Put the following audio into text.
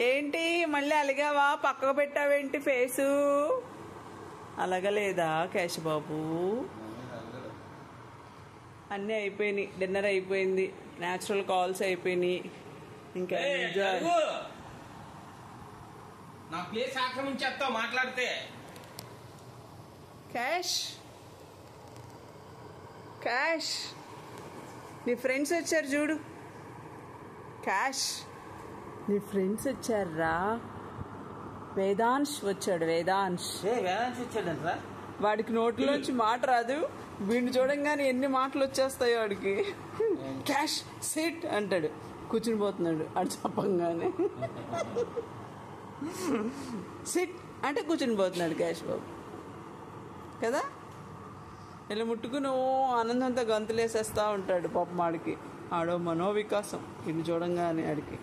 ఏంటి మళ్ళీ అలిగావా? పక్కకు పెట్టావేంటి ఫేసు? అలగలేదా కేశబాబు? అన్నీ అయిపోయినాయి, డిన్నర్ అయిపోయింది, న్యాచురల్ కాల్స్ అయిపోయినాయి. ఇంకా నా ప్లేస్ ఆక్రమించేస్తావు మాట్లాడితే. క్యాష్ క్యాష్ నీ ఫ్రెండ్స్ వచ్చారు చూడు. క్యాష్ నీ ఫ్రెండ్స్ వచ్చారా? వేదాంశ్ వచ్చాడు. వేదాంశ్ వచ్చాడంట్రా. వాడికి నోట్లోంచి మాట రాదు, వీడిని చూడంగానే ఎన్ని మాటలు వచ్చేస్తాయో వాడికి. క్యాష్ సిట్ అంటాడు, కూర్చుని పోతున్నాడు అటు చెప్పంగానే. సిట్ అంటే కూర్చుని పోతున్నాడు క్యాష్ బాబు కదా. ఇలా ముట్టుకుని ఆనందంతో గంతులేసేస్తూ ఉంటాడు పాపం. ఆడికి ఆడో మనోవికాసం, వీడిని చూడంగానే ఆడికి.